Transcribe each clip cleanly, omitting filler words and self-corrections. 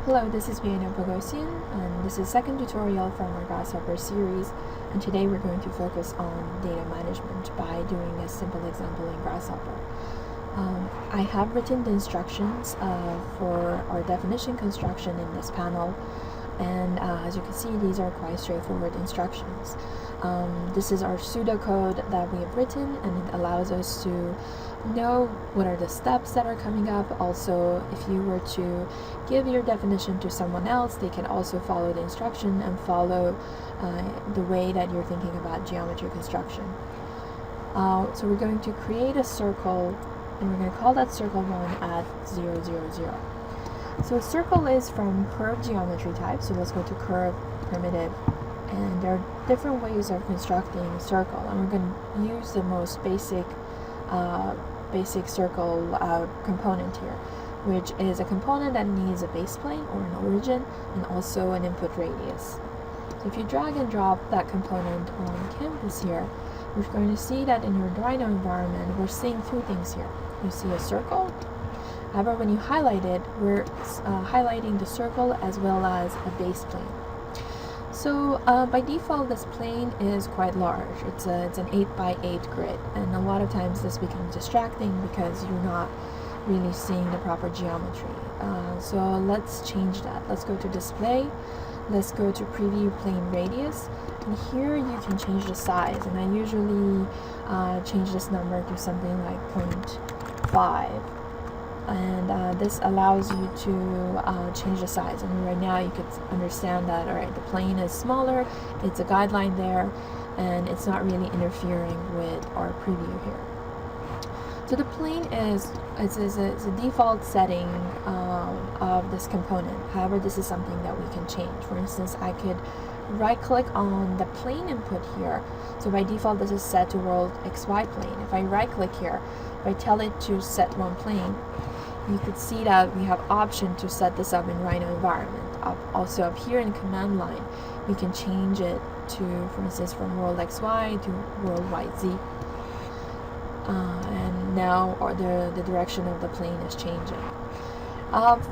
Hello, this is Vienna Bogosian, and this is second tutorial from our Grasshopper series, and today we're going to focus on data management by doing a simple example in Grasshopper. I have written the instructions for our definition construction in this panel, and as you can see, these are quite straightforward instructions. This is our pseudocode that we have written, and it allows us to know what are the steps that are coming up. Also, if you were to give your definition to someone else, they can also follow the instruction and follow the way that you're thinking about geometry construction. So we're going to create a circle, and we're going to call that circle 1 at 0, 0, 0. So a circle is from curved geometry type, so let's go to curve, primitive, and there are different ways of constructing a circle, and we're going to use the most basic circle component here, which is a component that needs a base plane or an origin and also an input radius. So if you drag and drop that component on canvas here, we're going to see that in your Rhino environment, we're seeing two things here. You see a circle. However, when you highlight it, we're highlighting the circle as well as a base plane. So by default, this plane is quite large. It's an 8 by 8 grid, and a lot of times this becomes distracting because you're not really seeing the proper geometry. So let's change that. Let's go to display. Let's go to preview plane radius, and here you can change the size, and I usually change this number to something like 0.5. And this allows you to change the size. And right now you could understand that, all right, the plane is smaller, it's a guideline there, and it's not really interfering with our preview here. So the plane is a default setting of this component. However, this is something that we can change. For instance, I could right click on the plane input here. So by default, this is set to world XY plane. If I right click here, if I tell it to set one plane, you could see that we have option to set this up in Rhino environment. Also up here in command line, we can change it to, for instance, from world XY to world YZ. And now the direction of the plane is changing.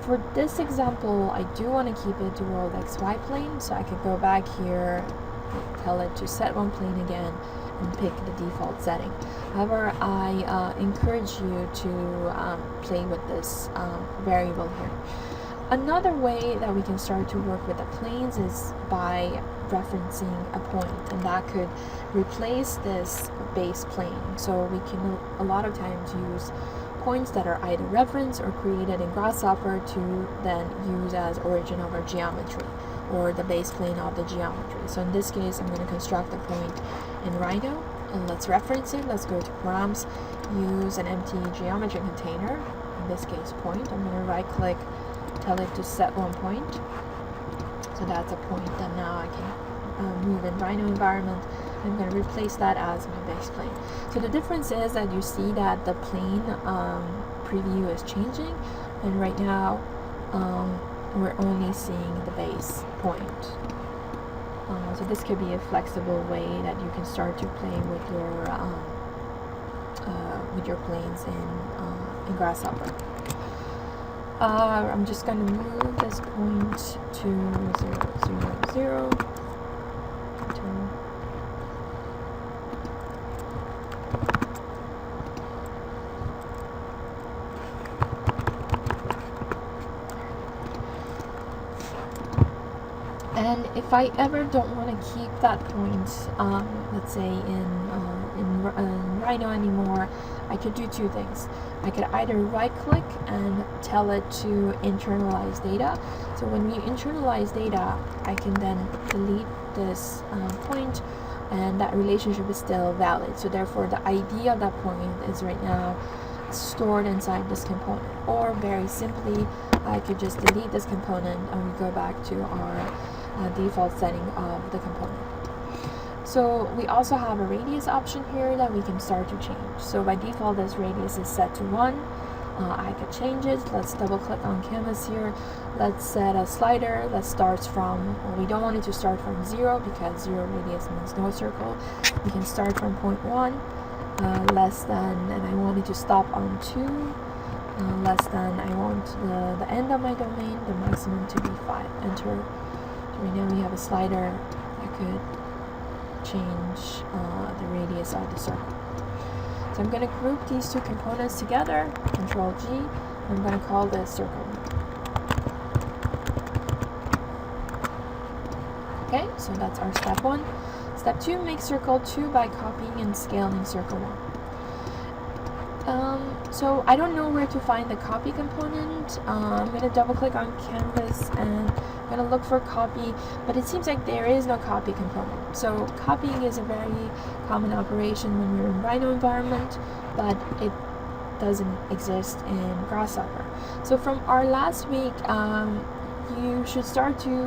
For this example, I do want to keep it to world XY plane, so I could go back here, tell it to set one plane again, and pick the default setting. However, I encourage you to play with this variable here. Another way that we can start to work with the planes is by referencing a point, and that could replace this base plane. So we can a lot of times use points that are either referenced or created in Grasshopper to then use as origin of our geometry or the base plane of the geometry. So in this case, I'm going to construct a point in Rhino, and let's reference it. Let's go to params, use an empty geometry container, in this case point. I'm going to right click, tell it to set one point. So that's a point that now I can move in Rhino environment. I'm going to replace that as my base plane. So the difference is that you see that the plane preview is changing, and right now we're only seeing the base point. So this could be a flexible way that you can start to play with your planes in Grasshopper. I'm just going to move this point to 0, 0, 0. And if I ever don't want to keep that point, let's say in Rhino anymore, I could do two things. I could either right click and tell it to internalize data. So when we internalize data, I can then delete this point, and that relationship is still valid. So therefore, the ID of that point is right now stored inside this component. Or very simply, I could just delete this component and we go back to our default setting of the component. So we also have a radius option here that we can start to change. So by default, this radius is set to 1. I could change it. Let's double click on canvas here. Let's set a slider that starts from, well, we don't want it to start from 0 because 0 radius means no circle. We can start from 0.1, less than, and I want it to stop on 2. less than, I want the end of my domain, the maximum to be 5. Enter. So right now we have a slider that could change the radius of the circle. So I'm going to group these two components together, Control G. I'm going to call this circle 1. Okay, so that's our step 1. Step 2, make circle 2 by copying and scaling circle 1. So I don't know where to find the copy component. I'm going to double click on canvas and I'm going to look for copy, but it seems like there is no copy component. So copying is a very common operation when we're in Rhino environment, but it doesn't exist in Grasshopper. So from our last week, you should start to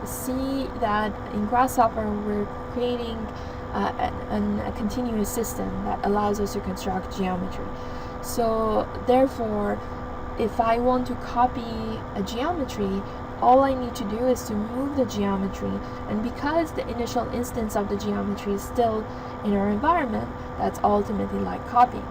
see that in Grasshopper we're creating a continuous system that allows us to construct geometry. So therefore, if I want to copy a geometry, all I need to do is to move the geometry, and because the initial instance of the geometry is still in our environment, that's ultimately like copying.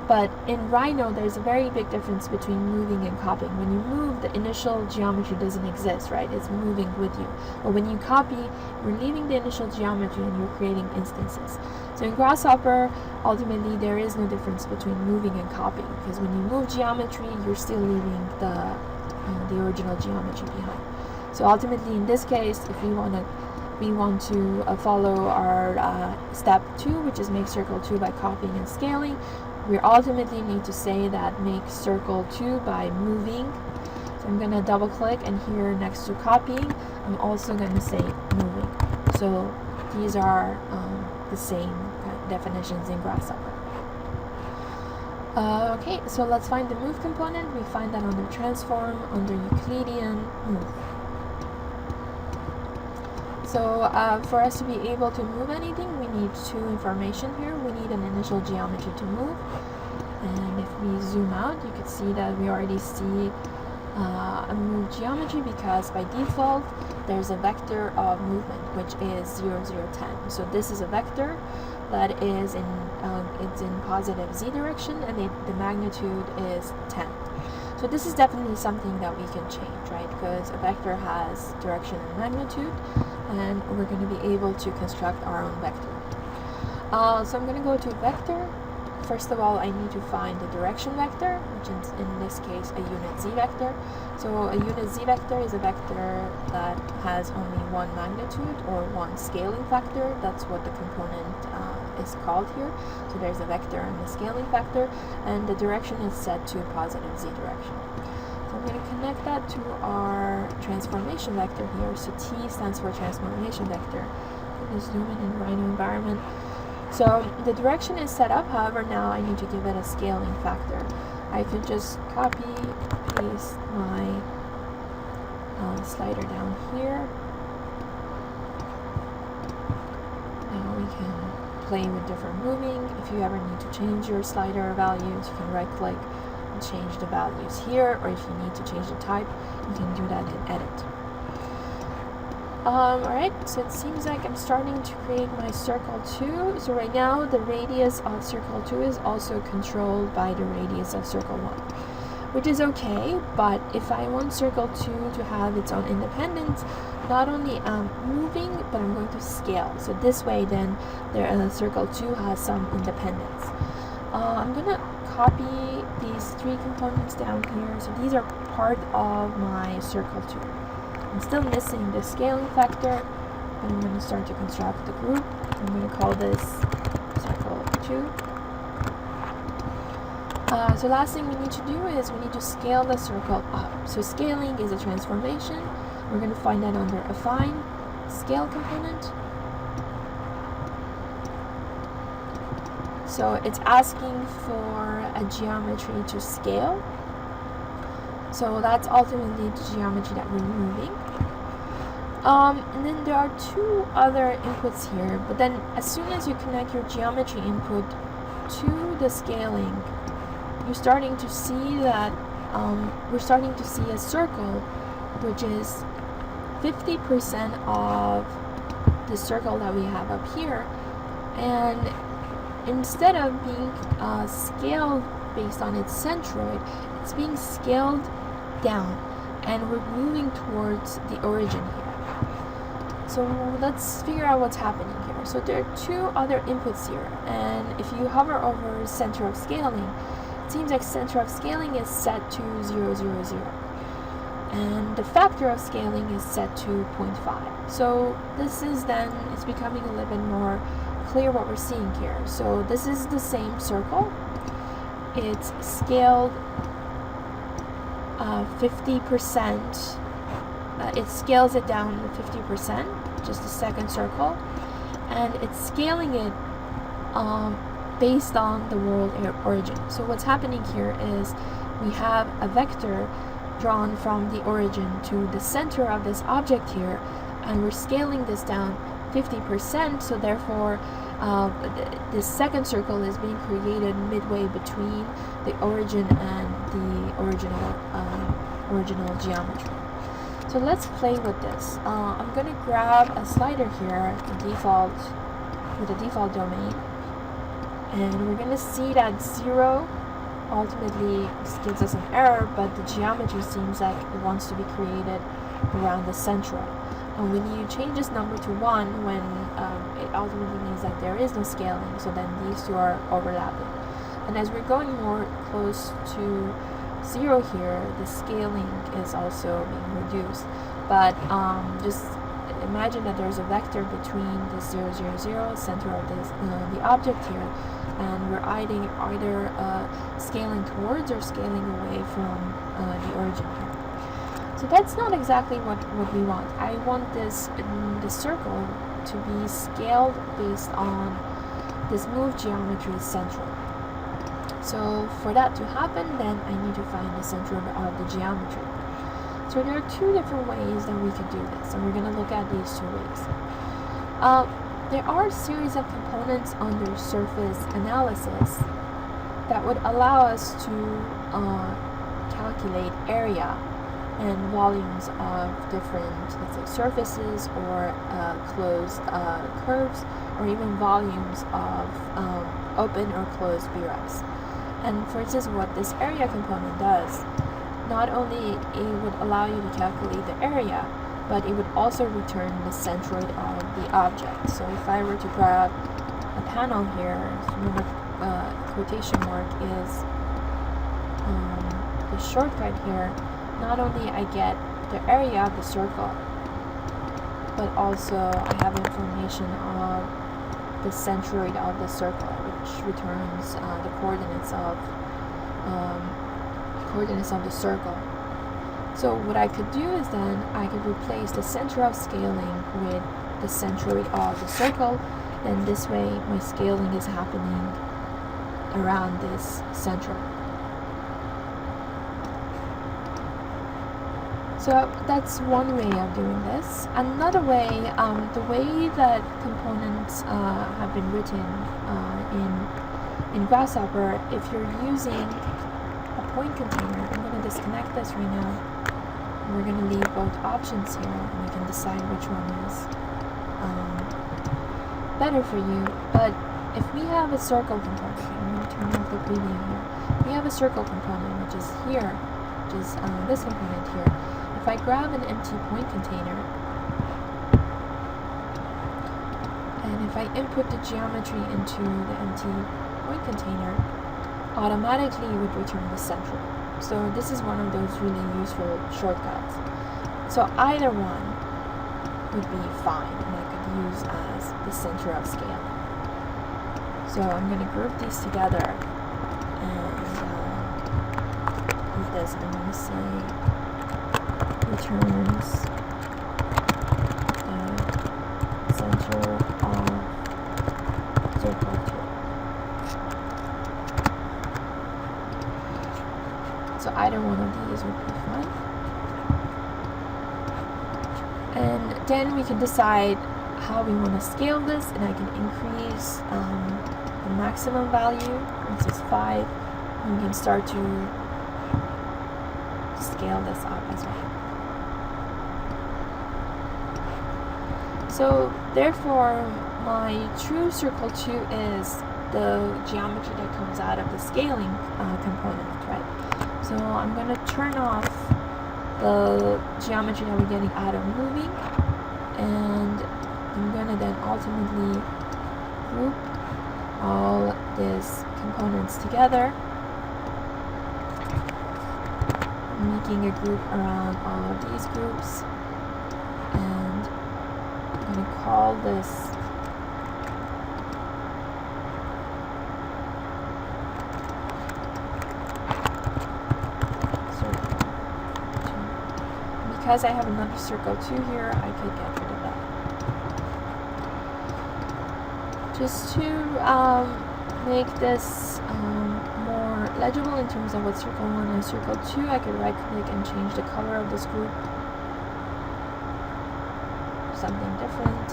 But in Rhino, there's a very big difference between moving and copying. When you move, the initial geometry doesn't exist, right? It's moving with you. But when you copy, you're leaving the initial geometry and you're creating instances. So in Grasshopper, ultimately, there is no difference between moving and copying, because when you move geometry, you're still leaving the original geometry behind. So ultimately, in this case, if we want to follow our step 2, which is make circle 2 by copying and scaling, we ultimately need to say that make circle 2 by moving. So I'm going to double click, and here next to copying, I'm also going to say moving. So these are the same definitions in Grasshopper. Okay, so let's find the move component. We find that under transform, under Euclidean, move. So for us to be able to move anything, we need 2 information here. We need an initial geometry to move. And if we zoom out, you can see that we already see a move geometry, because by default, there's a vector of movement, which is 0, 0, 10. So this is a vector that is it's in positive z direction, and the magnitude is 10. So this is definitely something that we can change, right? Because a vector has direction and magnitude, and we're going to be able to construct our own vector. So I'm going to go to vector. First of all, I need to find the direction vector, which is in this case a unit z vector. So a unit z vector is a vector that has only one magnitude or one scaling factor. That's what the component is called here. So there's a vector and a scaling factor, and the direction is set to positive z direction. So I'm going to connect that to our transformation vector here. So T stands for transformation vector. I'm going to zoom in Rhino environment. So the direction is set up, however now I need to give it a scaling factor. I could just copy, paste my slider down here. Now we can play with different moving. If you ever need to change your slider values, you can right click and change the values here, or if you need to change the type, you can do that in edit. Alright, so it seems like I'm starting to create my circle 2. So right now the radius of circle 2 is also controlled by the radius of circle 1, which is okay, but if I want circle 2 to have its own independence, not only I'm moving, but I'm going to scale. So this way then circle 2 has some independence. I'm going to copy these 3 components down here. So these are part of my circle 2. I'm still missing the scaling factor, and I'm going to start to construct the group. I'm going to call this circle 2. So last thing we need to do is we need to scale the circle up. So scaling is a transformation. We're going to find that under affine, scale component. So it's asking for a geometry to scale. So that's ultimately the geometry that we're moving. And then there are 2 other inputs here, but then as soon as you connect your geometry input to the scaling, you're starting to see that we're starting to see a circle, which is 50% of the circle that we have up here. And instead of being scaled based on its centroid, it's being scaled down, and we're moving towards the origin here. So let's figure out what's happening here. So there are two other inputs here, and if you hover over center of scaling, it seems like center of scaling is set to 0, 0, 0. And the factor of scaling is set to 0.5. So this is then, it's becoming a little bit more clear what we're seeing here. So this is the same circle. It's scaled 50%. It scales it down 50%, just the second circle. And it's scaling it based on the world origin. So what's happening here is we have a vector drawn from the origin to the center of this object here, and we're scaling this down 50%, so therefore this second circle is being created midway between the origin and the original geometry. So let's play with this. I'm going to grab a slider here, with a default domain, and we're going to see that 0 ultimately gives us an error, but the geometry seems like it wants to be created around the centroid. And when you change this number to 1, when it ultimately means that there is no scaling, so then these two are overlapping. And as we're going more close to 0 here, the scaling is also being reduced. But just imagine that there's a vector between the 0, 0, 0, center of this, the object here, and we're either scaling towards or scaling away from the origin here. So that's not exactly what we want. I want the circle to be scaled based on this move geometry central. So for that to happen, then I need to find the center of the geometry. So there are two different ways that we could do this, and we're going to look at these two ways. There are a series of components under surface analysis that would allow us to calculate area and volumes of different, let's say, surfaces or closed curves, or even volumes of open or closed spheroids. And for instance, what this area component does, not only it would allow you to calculate the area, but it would also return the centroid of the object. So if I were to grab a panel here, remember quotation mark is the shortcut here, not only I get the area of the circle, but also I have information of the centroid of the circle, which returns the coordinates of the circle. So what I could do is then I could replace the center of scaling with the centroid of the circle, and this way my scaling is happening around this center. So that's one way of doing this. Another way, the way that components have been written in Grasshopper, if you're using a point container, I'm going to disconnect this right now. We're going to leave both options here, and we can decide which one is better for you. But if we have a circle component, I'm going to turn off the preview here. We have a circle component, which is here, which is this component here. If I grab an empty point container, and if I input the geometry into the empty point container, automatically it would return the central. So this is one of those really useful shortcuts. So either one would be fine, and I could use as the center of scale. So I'm going to group these together, and with this I'm going to say returns the center of circle 2. So either one of these would be fine. And then we can decide how we want to scale this, and I can increase the maximum value, for instance 5, and we can start to scale this up as well. So therefore my true circle 2 is the geometry that comes out of the scaling component, right? So I'm going to turn off the geometry that we're getting out of moving, and I'm going to then ultimately group all these components together, making a group around all of these groups, and I'm going to call this circle 2. Because I have another circle 2 here, I could get rid of that. Just to make this more legible in terms of what circle 1 and circle 2, I could right click and change the color of this group. Something different.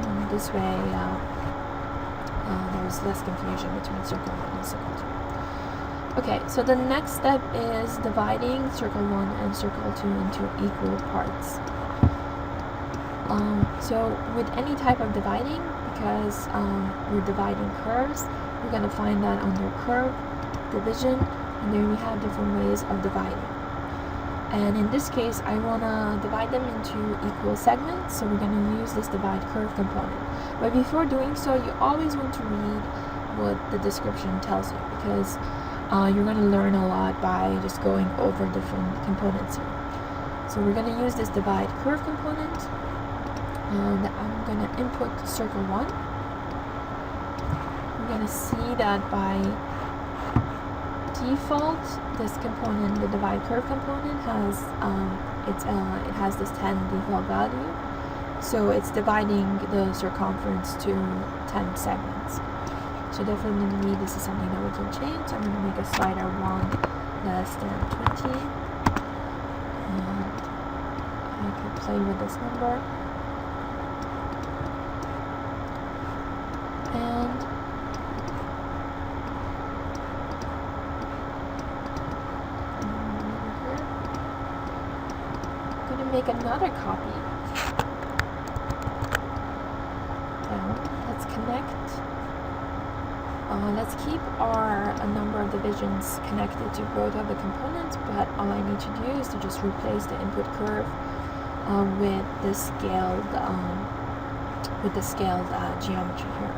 And this way there's less confusion between circle 1 and circle 2. Okay, so the next step is dividing circle 1 and circle 2 into equal parts. So with any type of dividing, because we're dividing curves, we're going to find that under curve division, and then we have different ways of dividing. And in this case, I want to divide them into equal segments, so we're going to use this divide curve component. But before doing so, you always want to read what the description tells you, because you're going to learn a lot by just going over different components here. So we're going to use this divide curve component, and I'm going to input circle 1. We're going to see that by default, this component, the divide curve component, has it has this 10 default value, so it's dividing the circumference to 10 segments. So definitely this is something that we can change. So I'm going to make a slider 1 less than 20, and I can play with this number. And I'm going to make another copy. Now let's connect. Let's keep our number of divisions connected to both of the components, but all I need to do is to just replace the input curve with the scaled geometry here.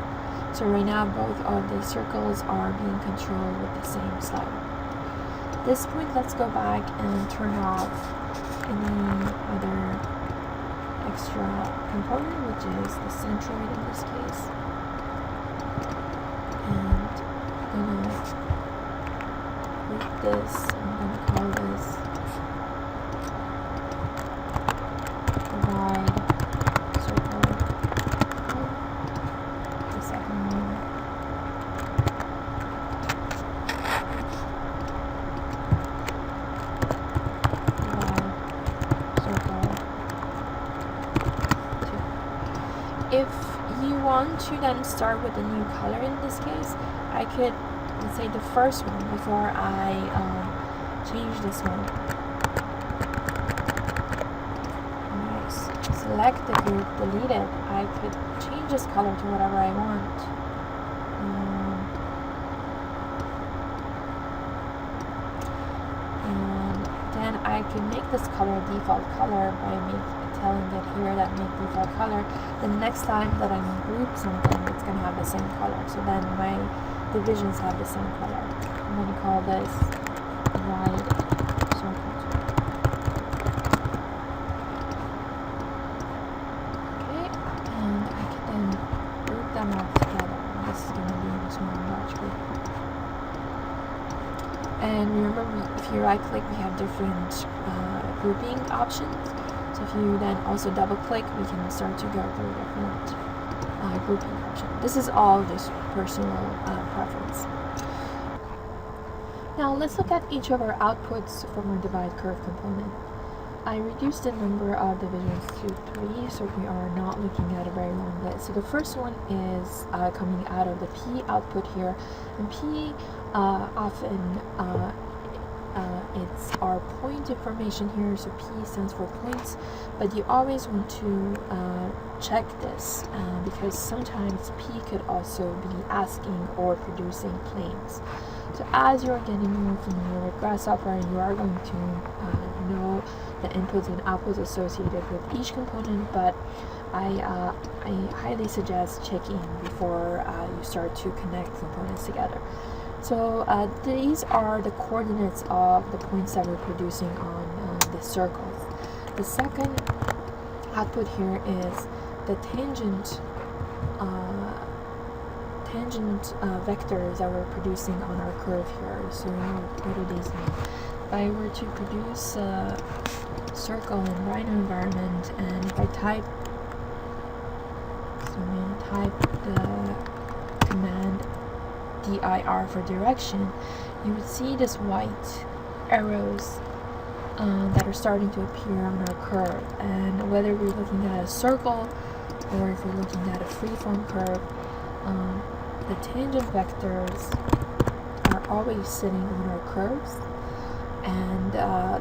So right now both of the circles are being controlled with the same slider. At this point, let's go back and turn off any other extra component, which is the centroid in this case. And I'm going to group this, I'm going to call this divide circle 1, the second one. Divide circle 2. If you want to then start with a new color in this case, I could, let's say the first one, before I change this one. Nice. Select the group, delete it. I could change this color to whatever I want. And then I can make this color default color by telling it here that make default color. The next time that I group something, it's going to have the same color. So then my divisions have the same color. I'm going to call this divide circle 2. Okay, and I can then group them all together. This is going to be this one large group. And remember, if you right click, we have different grouping options. So if you then also double click, we can start to go through different grouping options. This is all just personal preference. Now let's look at each of our outputs from our divide curve component. I reduced the number of divisions to 3, so we are not looking at a very long list. So the first one is coming out of the P output here, and P often it's our point information here, so P stands for points, but you always want to check this because sometimes P could also be asking or producing planes. So as you're getting more familiar with Grasshopper, you are going to know the inputs and outputs associated with each component, but I highly suggest checking before you start to connect components together. So these are the coordinates of the points that we're producing on the circles. The second output here is the tangent vectors that we're producing on our curve here. So what do these mean? If I were to produce a circle in Rhino environment, and if I type the command dir for direction, you would see this white arrows that are starting to appear on our curve. And whether we're looking at a circle or if we're looking at a freeform curve, the tangent vectors are always sitting on our curves, and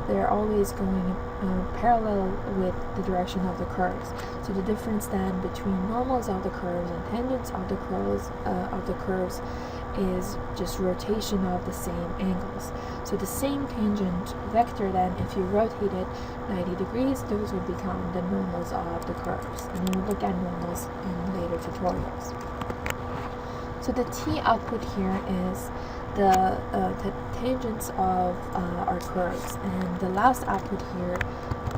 they're always going parallel with the direction of the curves. So the difference then between normals of the curves and tangents of the curves is just rotation of the same angles. So the same tangent vector then, if you rotate it 90 degrees, those would become the normals of the curves. And we'll look at normals in later tutorials. So the T output here is the tangents of our curves, and the last output here,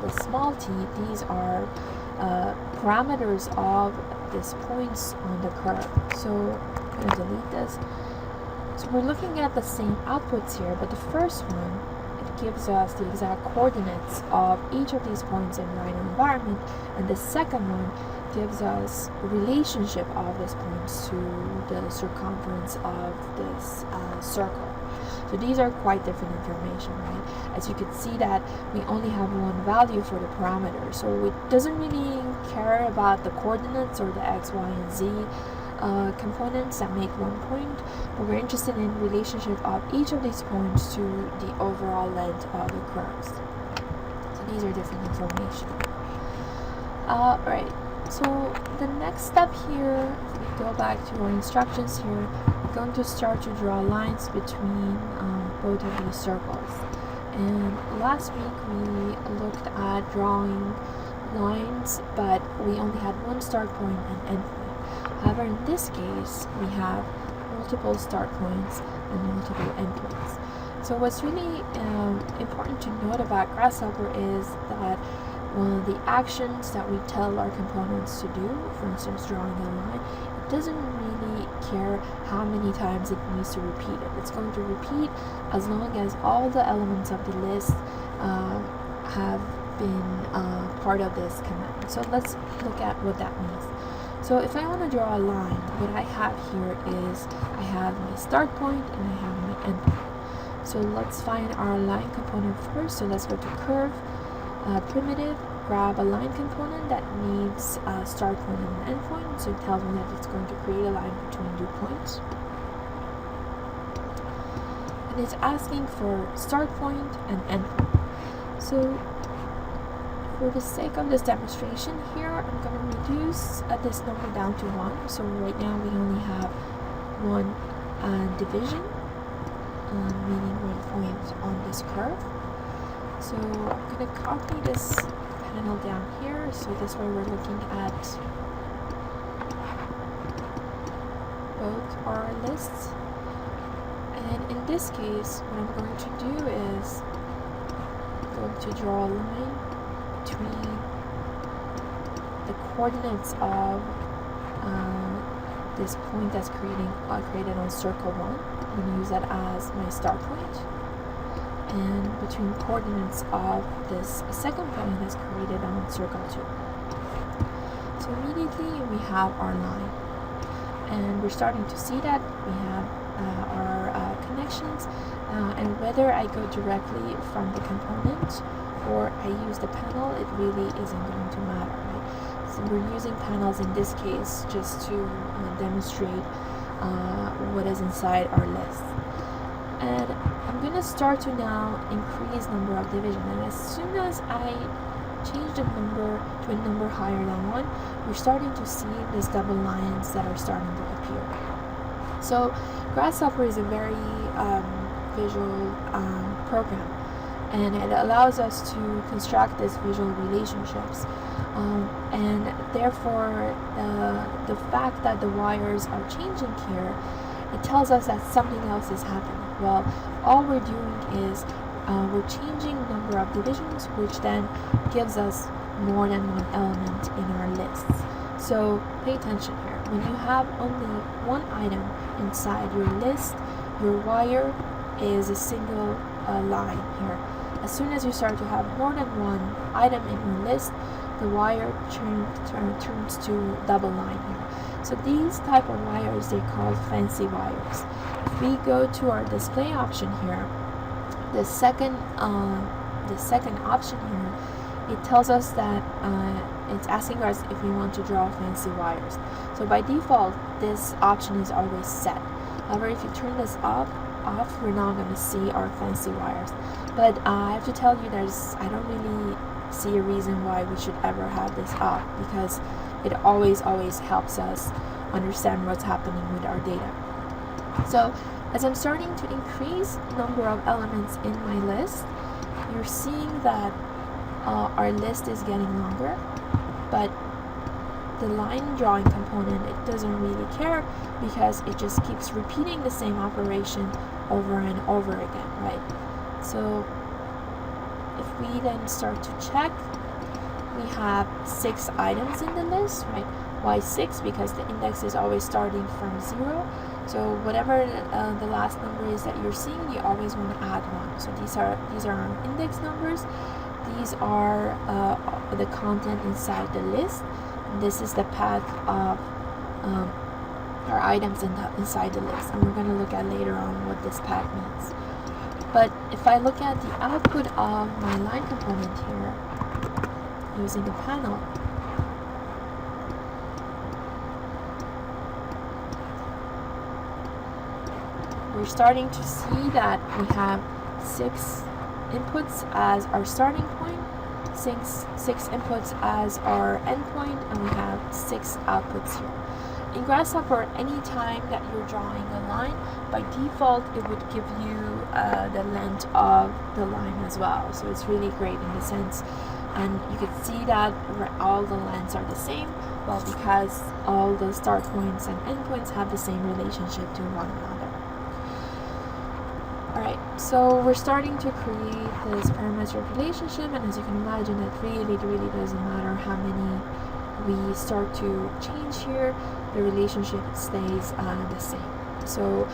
the small t, these are parameters of these points on the curve. So I'm going to delete this. So we're looking at the same outputs here, but the first one, it gives us the exact coordinates of each of these points in Rhino environment, and the second one gives us a relationship of these points to the circumference of this circle. So these are quite different information, right? As you can see that we only have one value for the parameter, so it doesn't really care about the coordinates or the x, y, and z components that make one point, but we're interested in the relationship of each of these points to the overall length of the curves. So these are different information. Right. So the next step here, if we go back to our instructions here, we're going to start to draw lines between both of these circles. And last week we looked at drawing lines, but we only had one start point and end point. However, in this case, we have multiple start points and multiple end points. So what's really important to note about Grasshopper is that one of the actions that we tell our components to do, for instance drawing a line, it doesn't really care how many times it needs to repeat it. It's going to repeat as long as all the elements of the list have been part of this command. So let's look at what that means. So if I want to draw a line, what I have here is I have my start point and I have my end point. So let's find our line component first. So let's go to curve, primitive, grab a line component that needs a start point and an end point. So it tells me that it's going to create a line between 2 points. And it's asking for start point and end point. So for the sake of this demonstration here, I'm going to reduce this number down to 1. So right now we only have one division, meaning 1 point on this curve. So I'm going to copy this panel down here, so this way we're looking at both our lists. And in this case, what I'm going to do is I'm going to draw a line between the coordinates of this point that's created on circle 1. I'm going to use that as my start point, and between coordinates of this second point that's created on circle 2. So immediately we have our line, and we're starting to see that we have our connections, and whether I go directly from the component or I use the panel, it really isn't going to matter, right? So we're using panels in this case just to demonstrate what is inside our list. And I'm going to start to now increase number of division, and as soon as I change the number to a number higher than 1, we're starting to see these double lines that are starting to appear. So Grasshopper is a very visual program, and it allows us to construct these visual relationships, and therefore the fact that the wires are changing here, it tells us that something else is happening. Well, all we're doing is we're changing number of divisions, which then gives us more than one element in our lists. So pay attention here. When you have only one item inside your list, your wire is a single line here. As soon as you start to have more than one item in your list, the wire turns to double line here. So these type of wires, they're called fancy wires. If we go to our display option here, the second option here, it tells us that it's asking us if we want to draw fancy wires. So by default, this option is always set. However, if you turn this off, we're not going to see our fancy wires. But I have to tell you, I don't really see a reason why we should ever have this off, because it always helps us understand what's happening with our data. So as I'm starting to increase number of elements in my list, you're seeing that our list is getting longer, but the line drawing component, it doesn't really care, because it just keeps repeating the same operation over and over again, right? So if we then start to check, we have 6 items in the list, right? Why 6? Because the index is always starting from 0. So whatever the last number is that you're seeing, you always want to add 1. So these are our index numbers. These are the content inside the list. And this is the path of our items inside the list. And we're going to look at later on what this path means. But if I look at the output of my line component here, using the panel, we're starting to see that we have 6 inputs as our starting point, 6 inputs as our endpoint, and we have 6 outputs here. In Grasshopper, any time that you're drawing a line, by default it would give you the length of the line as well. So it's really great in the sense, and you can see that all the lengths are the same, well, because all the start points and endpoints have the same relationship to one another. Alright, so we're starting to create this parametric relationship, and as you can imagine, it really doesn't matter how many we start to change here, the relationship stays the same. So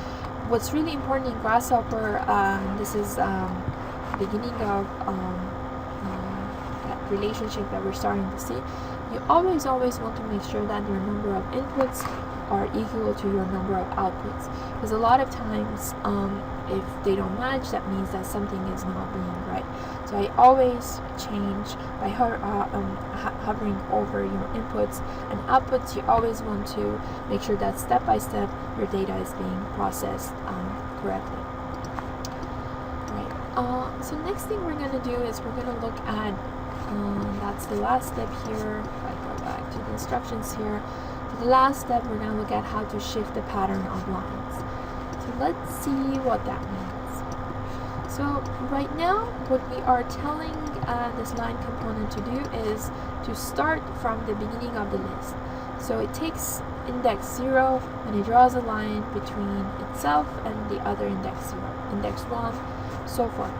what's really important in Grasshopper, this is beginning of that relationship that we're starting to see. You always want to make sure that your number of inputs are equal to your number of outputs, because a lot of times if they don't match, that means that something is not being right. So I always change by hovering over your inputs and outputs. You always want to make sure that step by step your data is being processed correctly. Right. So next thing we're going to do is we're going to look at that's the last step here. If I go back to the instructions here, for the last step we're going to look at how to shift the pattern of lines. So let's see what that means. So right now what we are telling this line component to do is to start from the beginning of the list. So it takes index 0 and it draws a line between itself and the other index 0, index 1, so forth.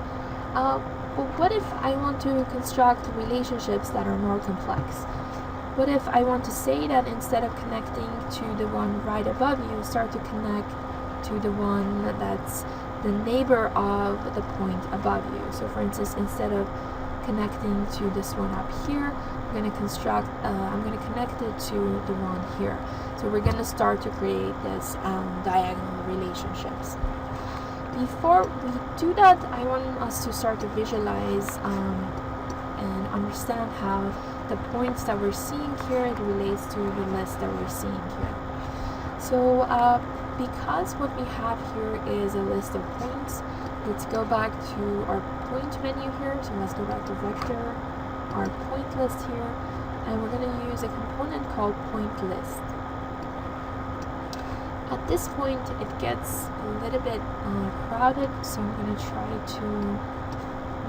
But what if I want to construct relationships that are more complex? What if I want to say that instead of connecting to the one right above you, start to connect to the one that's the neighbor of the point above you? So for instance, instead of connecting to this one up here, I'm going to connect it to the one here. So we're going to start to create this diagonal relationships. Before we do that, I want us to start to visualize and understand how the points that we're seeing here, it relates to the list that we're seeing here. So because what we have here is a list of points, let's go back to our point menu here. So let's go back to vector, our point list here, and we're going to use a component called point list. At this point, it gets a little bit crowded, so I'm going to try to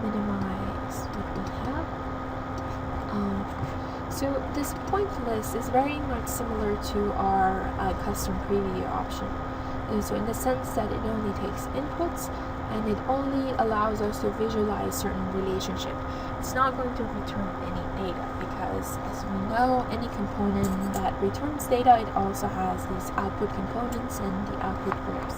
minimize what we have. So this point list is very much similar to our custom preview option. So in the sense that it only takes inputs and it only allows us to visualize certain relationship. It's not going to return any data because, as we know, any component that returns data, it also has these output components and the output groups.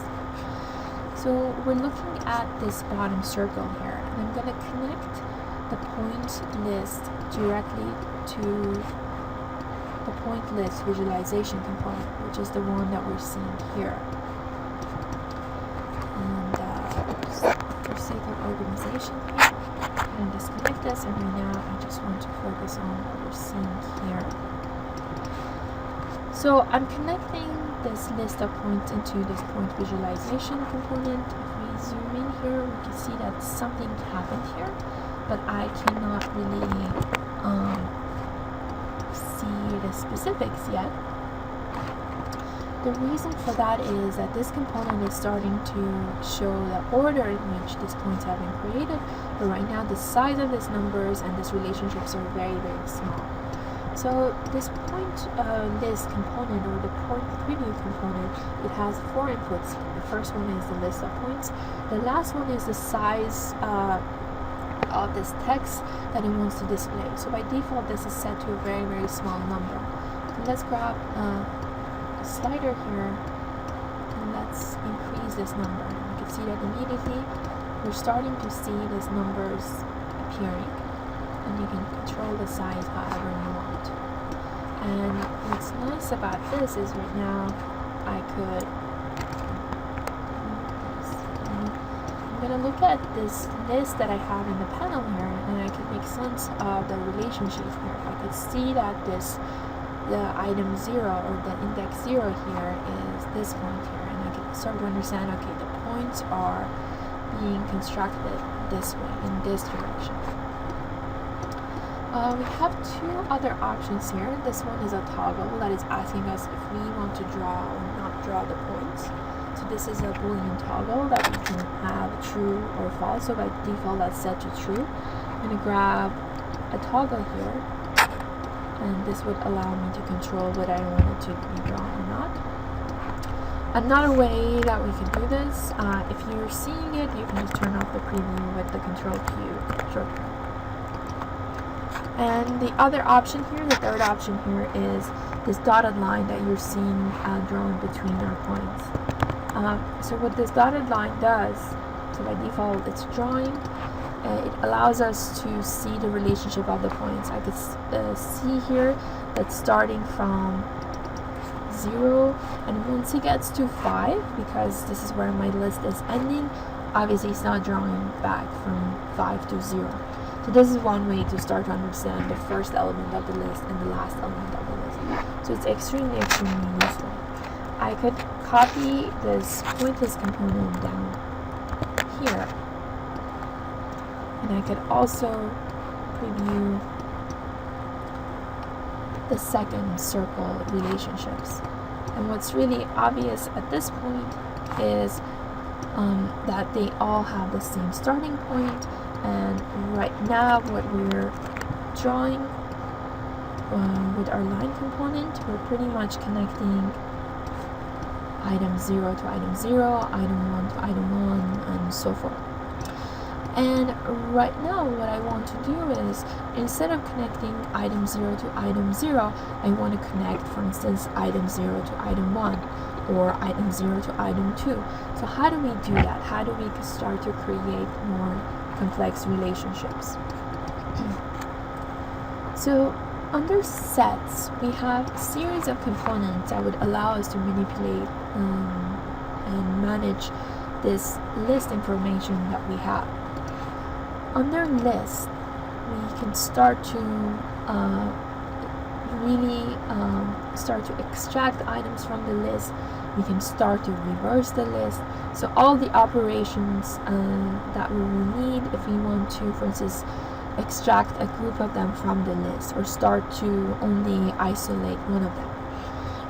So we're looking at this bottom circle here, and I'm going to connect the point list directly to the point list visualization component, which is the one that we're seeing here. And for sake of organization here, I'm going to disconnect this, and right now I just want to focus on what we're seeing here. So I'm connecting this list of points into this point visualization component. If we zoom in here, we can see that something happened here, but I cannot really see the specifics yet. The reason for that is that this component is starting to show the order in which these points have been created, but right now the size of these numbers and these relationships are very, very small. So this point list component, or the point preview component, it has 4 inputs. The first one is the list of points. The last one is the size of this text that it wants to display. So by default, this is set to a very, very small number. So let's grab a slider here and let's increase this number. You can see that immediately we're starting to see these numbers appearing, and you can control the size however you want. And what's nice about this is right now I could I'm going to look at this list that I have in the panel here, and I can make sense of the relationship here. I could see that the item 0 or the index 0 here is this point here, and I can start to understand, okay, the points are being constructed this way, in this direction. We have 2 other options here. This one is a toggle that is asking us if we want to draw or not draw the points. So this is a Boolean toggle that we can have true or false. So by default, that's set to true. I'm going to grab a toggle here, and this would allow me to control whether I want it to be drawn or not. Another way that we can do this, if you're seeing it, you can just turn off the preview with the Control Q shortcut. And the other option here, the third option here, is this dotted line that you're seeing drawn between our points. So what this dotted line does, so by default it's drawing, it allows us to see the relationship of the points. I could see here that starting from 0, and once it gets to 5, because this is where my list is ending, obviously it's not drawing back from 5 to 0. So this is one way to start to understand the first element of the list and the last element of the list. So it's extremely, extremely useful. I could copy this point list component down here, and I could also preview the second circle relationships. And what's really obvious at this point is that they all have the same starting point. And right now what we're drawing with our line component, we're pretty much connecting item 0 to item 0, item 1 to item 1, and so forth. And right now what I want to do is, instead of connecting item 0 to item 0, I want to connect, for instance, item 0 to item 1, or item 0 to item 2. So how do we do that? How do we start to create more complex relationships? So under sets, we have a series of components that would allow us to manipulate and manage this list information that we have. Under list, we can start to really start to extract items from the list We can start to reverse the list. So all the operations that we will need if we want to, for instance, extract a group of them from the list or start to only isolate one of them.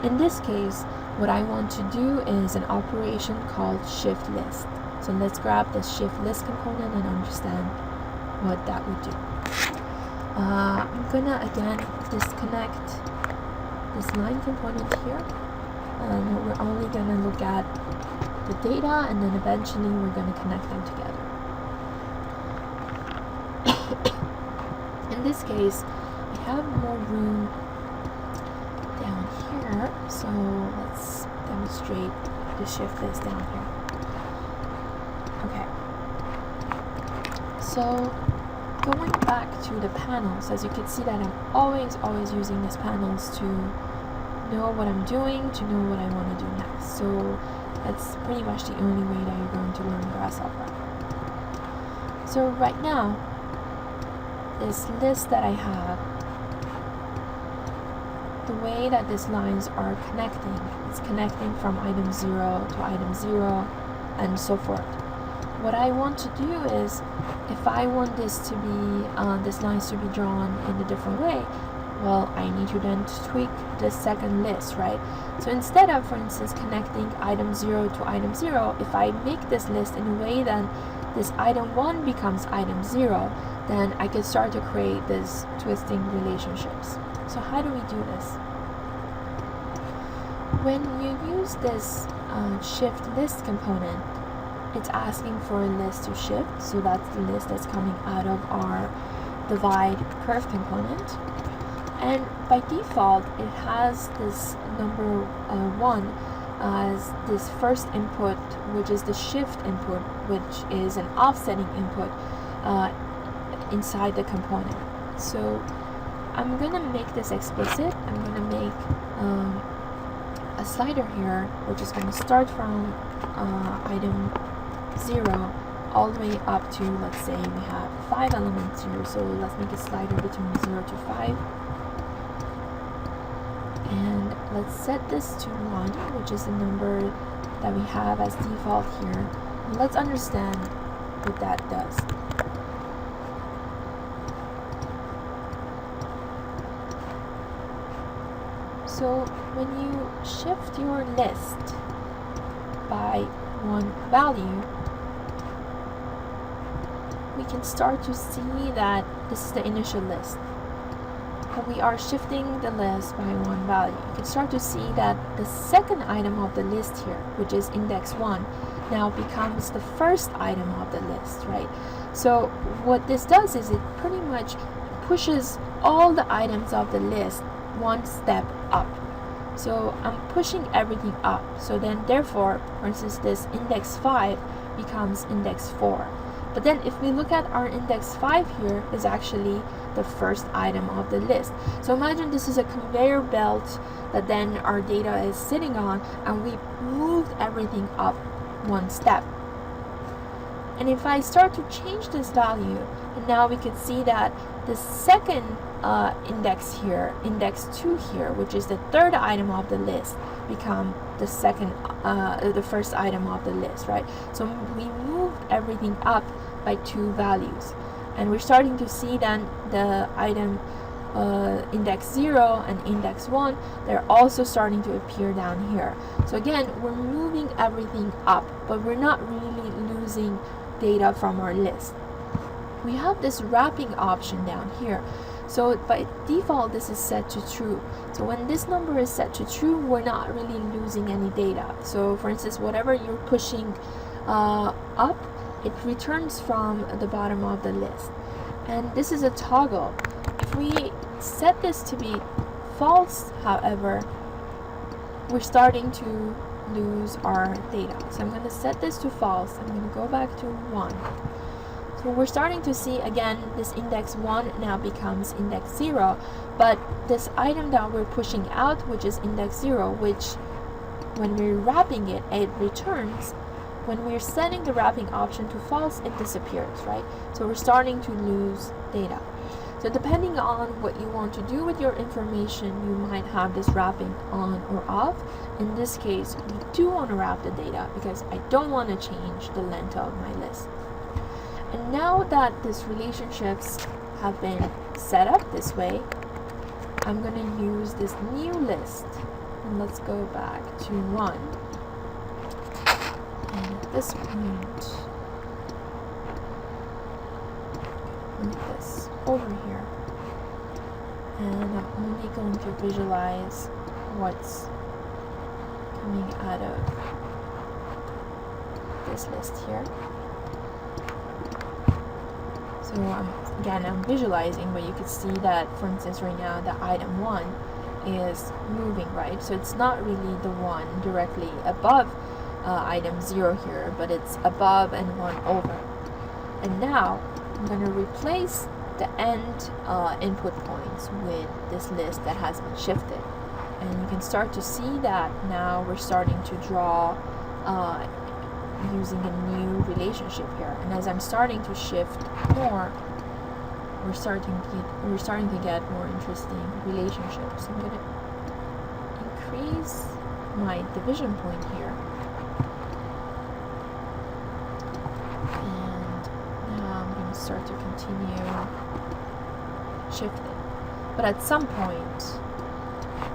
In this case, what I want to do is an operation called shift list. So let's grab the shift list component and understand what that would do. I'm gonna again disconnect this line component here, and we're only gonna look at the data, and then eventually we're gonna connect them together. In this case, we have more room down here, so let's demonstrate the shift list down here. Okay, so going back to the panels, as you can see that I'm always using these panels to know what I'm doing, to know what I want to do next. So that's pretty much the only way that you're going to learn Grasshopper. So right now, this list that I have, the way that these lines are connecting, it's connecting from item 0 to item 0 and so forth. What I want to do is, if I want this to be, these lines to be drawn in a different way, well, I need to then tweak the second list, right? So instead of, for instance, connecting item 0 to item 0, if I make this list in a way that this item 1 becomes item 0, then I can start to create these twisting relationships. So how do we do this? When you use this shift list component, it's asking for a list to shift, so that's the list that's coming out of our divide curve component. And by default, it has this number 1 as this first input, which is the shift input, which is an offsetting input inside the component. So I'm gonna make this explicit. I'm gonna make a slider here, which is going to start from item 0 all the way up to, let's say we have 5 elements here, so let's make a slider between 0 to 5. And let's set this to 1, which is the number that we have as default here. And let's understand what that does. So when you shift your list by one value, we can start to see that this is the initial list. But we are shifting the list by one value. You can start to see that the second item of the list here, which is index 1, now becomes the first item of the list, right? So what this does is it pretty much pushes all the items of the list one step up. So I'm pushing everything up. So then therefore, for instance, this index 5 becomes index 4. But then if we look at our index 5 here, is actually the first item of the list. So imagine this is a conveyor belt that then our data is sitting on, and we moved everything up one step. And if I start to change this value, and now we can see that the second index here, index 2 here, which is the third item of the list, become the second, the first item of the list, right? So we moved everything up by 2 values, and we're starting to see then the item index 0 and index 1, they're also starting to appear down here. So again, we're moving everything up, but we're not really losing data from our list. We have this wrapping option down here. So by default, this is set to true. So when this number is set to true, we're not really losing any data. So for instance, whatever you're pushing up, it returns from the bottom of the list. And this is a toggle. If we set this to be false, however, we're starting to lose our data. So I'm going to set this to false. I'm going to go back to 1. So we're starting to see again this index 1 now becomes index 0, but this item that we're pushing out, which is index 0, which when we're wrapping it, it returns. When we're setting the wrapping option to false, it disappears, right? So we're starting to lose data. So depending on what you want to do with your information, you might have this wrapping on or off. In this case, we do want to wrap the data because I don't want to change the length of my list. And now that these relationships have been set up this way, I'm going to use this new list. And let's go back to 1. And at this point, move this over here. And I'm only going to visualize what's coming out of this list here. So I'm visualizing, but you can see that, for instance, right now the item 1 is moving, right? So it's not really the one directly above item 0 here, but it's above and 1 over. And now I'm going to replace the end input points with this list that has been shifted. And you can start to see that now we're starting to draw using a new relationship here. And as I'm starting to shift more, we're starting to get more interesting relationships. I'm going to increase my division point here. And now I'm going to start to continue shifting. But at some point,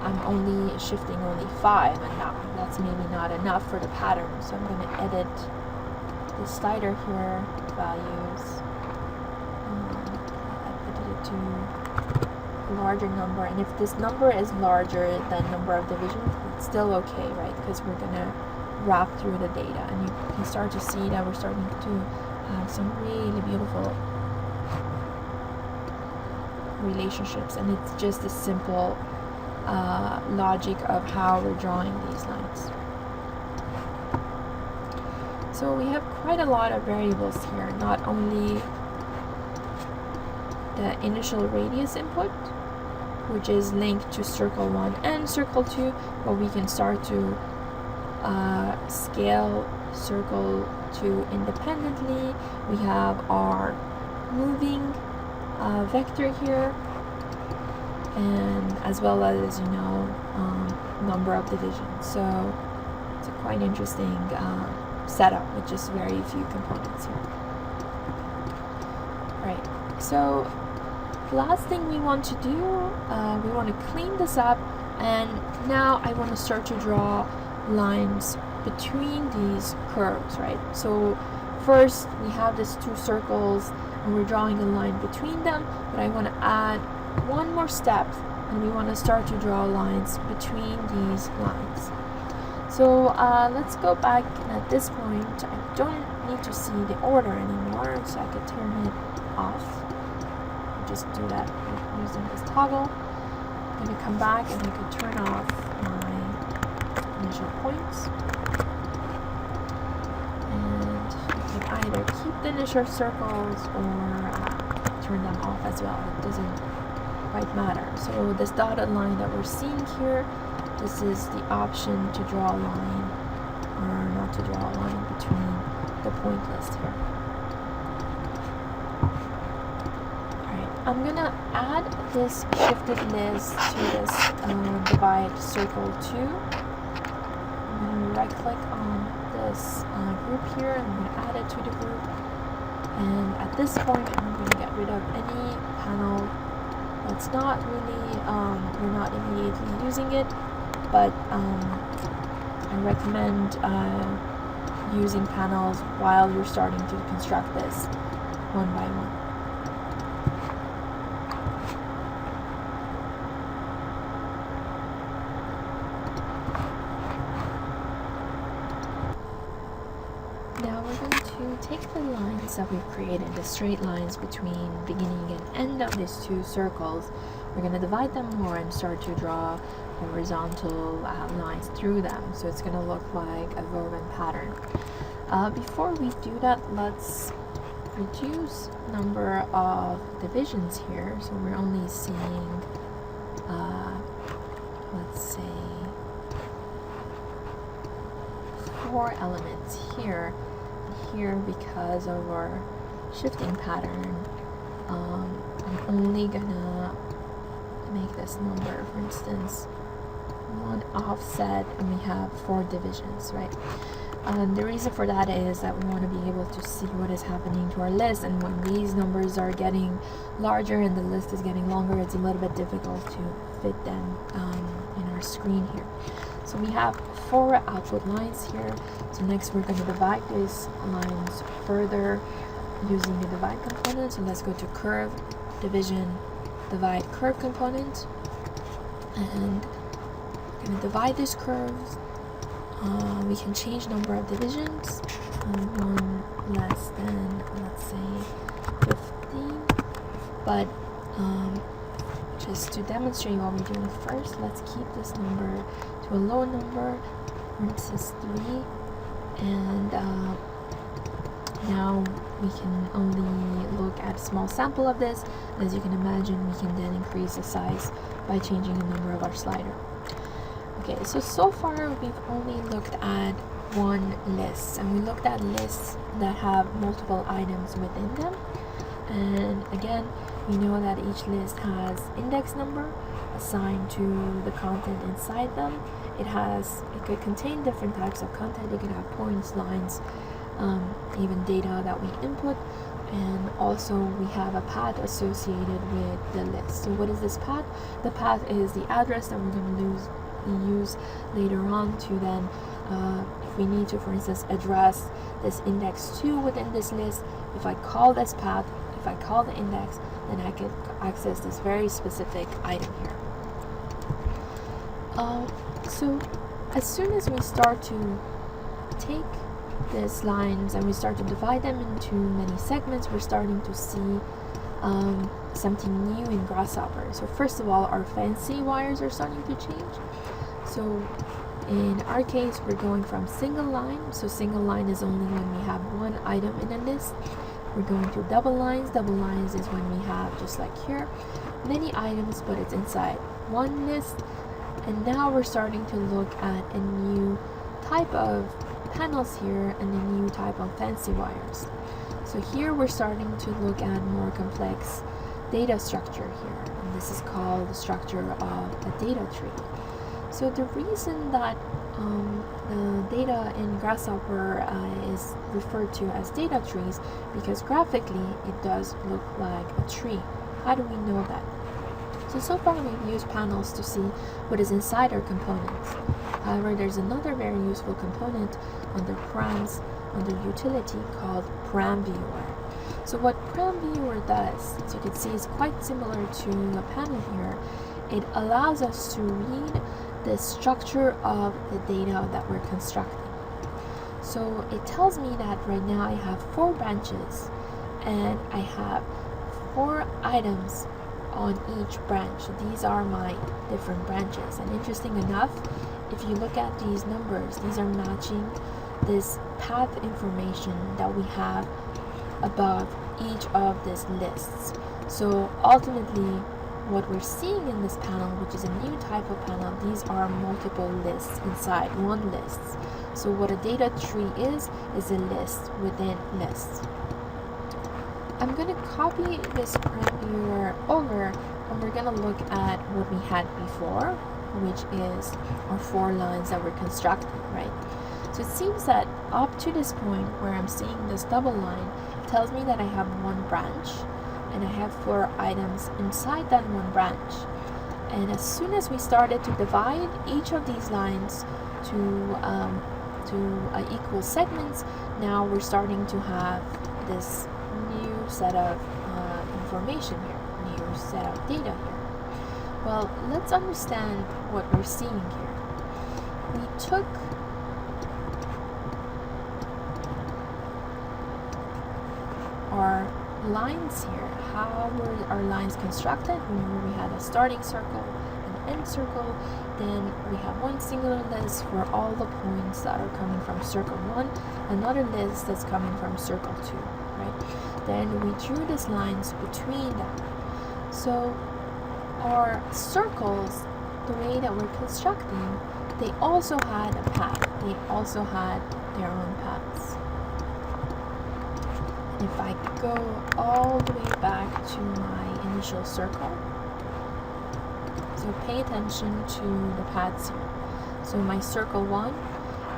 I'm only shifting only 5, and that's maybe not enough for the pattern. So I'm going to edit the slider here, values. I put it to a larger number, and if this number is larger than number of divisions, it's still okay, right? Because we're going to wrap through the data, and you can start to see that we're starting to have some really beautiful relationships, and it's just a simple logic of how we're drawing these lines. So we have quite a lot of variables here, not only the initial radius input, which is linked to circle 1 and circle 2, but we can start to scale circle 2 independently. We have our moving vector here, and as well as, number of divisions. So it's a quite interesting setup with just very few components here. Right, so the last thing we want to do, we want to clean this up, and now I want to start to draw lines between these curves, right? So first we have these 2 circles and we're drawing a line between them, but I want to add one more step, and we want to start to draw lines between these lines. So let's go back, and at this point I don't need to see the order anymore, so I could turn it off. Just do that using this toggle. I'm going to come back and I could turn off my initial points, and you can either keep the initial circles or turn them off as well. It doesn't quite matter. So this dotted line that we're seeing here, this is the option to draw a line or not to draw a line between the point list here. Alright, I'm gonna add this shifted list to this divide circle 2. I'm gonna right click on this group here, and I'm gonna add it to the group. And at this point, I'm gonna get rid of any panel that's not really, we're not immediately using it, but I recommend using panels while you're starting to construct this one by one. Now we're going to take the lines that we've created, the straight lines between beginning and end of these 2 circles. We're going to divide them more and start to draw horizontal lines through them. So it's going to look like a woven pattern. Before we do that, let's reduce number of divisions here. So we're only seeing, let's say, 4 elements here. Here, because of our shifting pattern, I'm only gonna make this number, for instance, 1 offset, and we have 4 divisions, right? The reason for that is that we want to be able to see what is happening to our list, and when these numbers are getting larger and the list is getting longer, it's a little bit difficult to fit them in our screen here. So we have 4 output lines here. So next we're going to divide these lines further using the divide component. So let's go to curve, division, divide curve component, and we're going to divide these curves. We can change number of divisions, 1 less than, let's say, 15, but just to demonstrate what we're doing first, let's keep this number to a low number, for instance 3, and now we can only look at a small sample of this. As you can imagine, we can then increase the size by changing the number of our slider. Okay, so far we've only looked at one list, and we looked at lists that have multiple items within them. And again, we know that each list has index number assigned to the content inside them. It could contain different types of content. It could have points, lines, even data that we input, and also we have a path associated with the list. So what is this path? The path is the address that we're going to use later on to then, if we need to, for instance, address this index 2 within this list, if I call this path, if I call the index, then I could access this very specific item here. So as soon as we start to take these lines and we start to divide them into many segments, we're starting to see something new in Grasshopper. So first of all, our fancy wires are starting to change. So in our case, we're going from single line. So single line is only when we have one item in a list. We're going to double lines. Double lines is when we have, just like here, many items, but it's inside one list. And now we're starting to look at a new type of panels here and a new type of fancy wires. So here we're starting to look at more complex data structure here, and this is called the structure of a data tree. So the reason that the data in Grasshopper is referred to as data trees, because graphically it does look like a tree. How do we know that? So far we've used panels to see what is inside our components. However, there's another very useful component under params, under utility, called Param Viewer. So what Param Viewer does, as you can see, is quite similar to a panel here. It allows us to read the structure of the data that we're constructing. So it tells me that right now I have 4 branches and I have 4 items on each branch. So these are my different branches, and interesting enough, if you look at these numbers, these are matching this path information that we have above each of these lists. So ultimately, what we're seeing in this panel, which is a new type of panel, these are multiple lists inside one list. So what a data tree is a list within lists. I'm going to copy this Param Viewer over, and we're going to look at what we had before, which is our 4 lines that we're constructing, right? So it seems that up to this point where I'm seeing this double line, it tells me that I have 1 branch and I have 4 items inside that 1 branch. And as soon as we started to divide each of these lines to equal segments, now we're starting to have this new set of information here, new set of data here. Well, let's understand what we're seeing here. We took our lines here. How were our lines constructed? Remember, we had a starting circle, an end circle, then we have one singular list for all the points that are coming from circle 1, another list that's coming from circle 2, right? Then we drew these lines between them. So our circles, the way that we're constructing, they also had a path. They also had their own paths. if I go all the way back to my initial circle, so pay attention to the paths here. So my circle 1,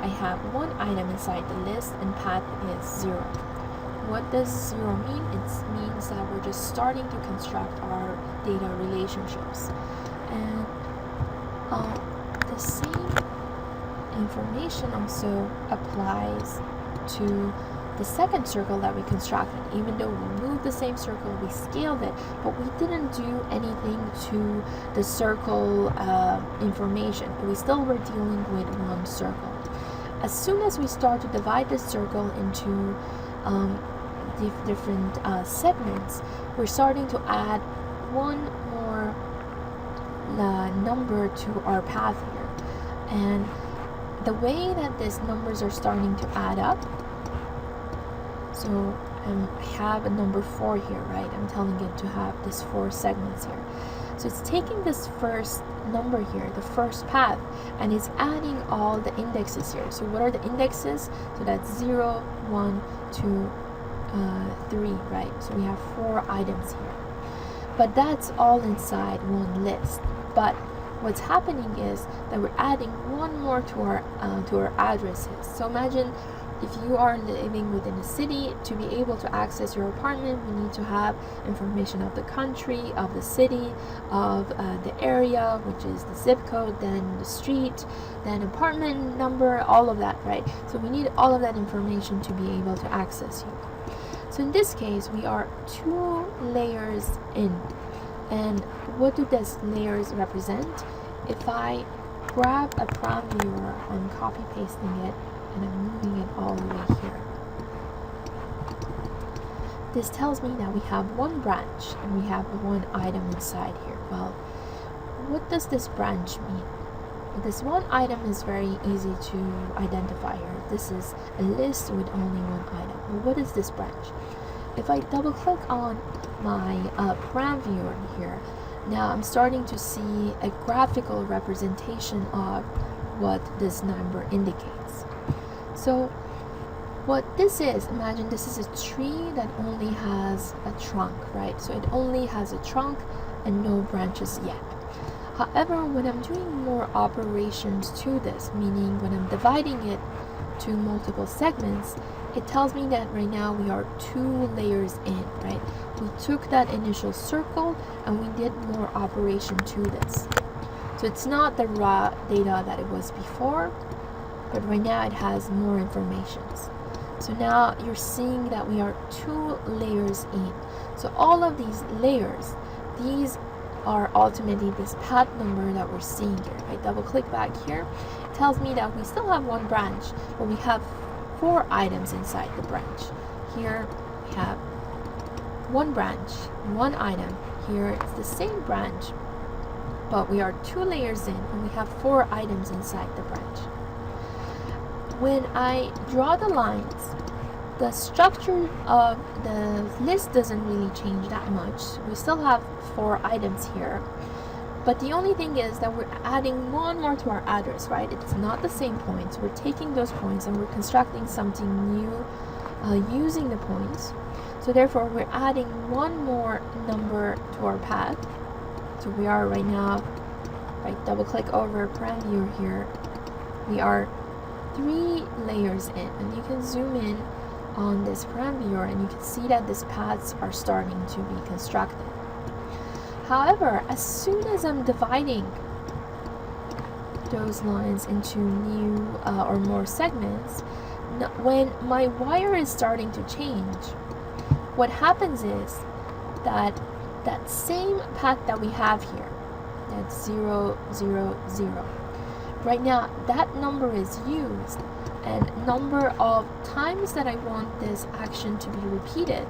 I have one item inside the list and path is 0. What does 0 mean? It means that we're just starting to construct our data relationships. And the same information also applies to the second circle that we constructed. Even though we moved the same circle, we scaled it, but we didn't do anything to the circle information. We still were dealing with one circle. As soon as we start to divide this circle into different segments, we're starting to add one more number to our path here. And the way that these numbers are starting to add up, so I have a number 4 here, right? I'm telling it to have this 4 segments here. So it's taking this first number here, the first path, and it's adding all the indexes here. So what are the indexes? So that's 0, 1, 2, 3, right? So we have 4 items here. But that's all inside one list. But what's happening is that we're adding one more to our addresses. So imagine if you are living within a city, to be able to access your apartment, we need to have information of the country, of the city, of the area, which is the zip code, then the street, then apartment number, all of that, right? So we need all of that information to be able to access you. So in this case, we are 2 layers in. And what do these layers represent? If I grab a param viewer, I'm copy pasting it and I'm moving it all the way here. This tells me that we have one branch and we have one item inside here. Well, what does this branch mean? This one item is very easy to identify here. This is a list with only one item. Well, what is this branch? If I double click on my param viewer here, now I'm starting to see a graphical representation of what this number indicates. So what this is, imagine this is a tree that only has a trunk, right? So it only has a trunk and no branches yet. However, when I'm doing more operations to this, meaning when I'm dividing it to multiple segments, it tells me that right now we are 2 layers in, right? We took that initial circle and we did more operation to this. So it's not the raw data that it was before, but right now it has more information. So now you're seeing that we are 2 layers in. So all of these layers, these are ultimately this path number that we're seeing here. I double click back here, it tells me that we still have one branch, but we have 4 items inside the branch. Here we have one branch, one item. Here it's the same branch, but we are 2 layers in and we have 4 items inside the branch. When I draw the lines, the structure of the list doesn't really change that much. We still have 4 items here, but the only thing is that we're adding one more to our address, right? It's not the same points. We're taking those points and we're constructing something new using the points. So therefore, we're adding one more number to our path. So we are right now, right, double click over param viewer here. We are 3 layers in, and you can zoom in on this param viewer and you can see that these paths are starting to be constructed. However, as soon as I'm dividing those lines into new or more segments, when my wire is starting to change, what happens is that that same path that we have here, that's 0, 0, 0, right now that number is used, and number of times that I want this action to be repeated,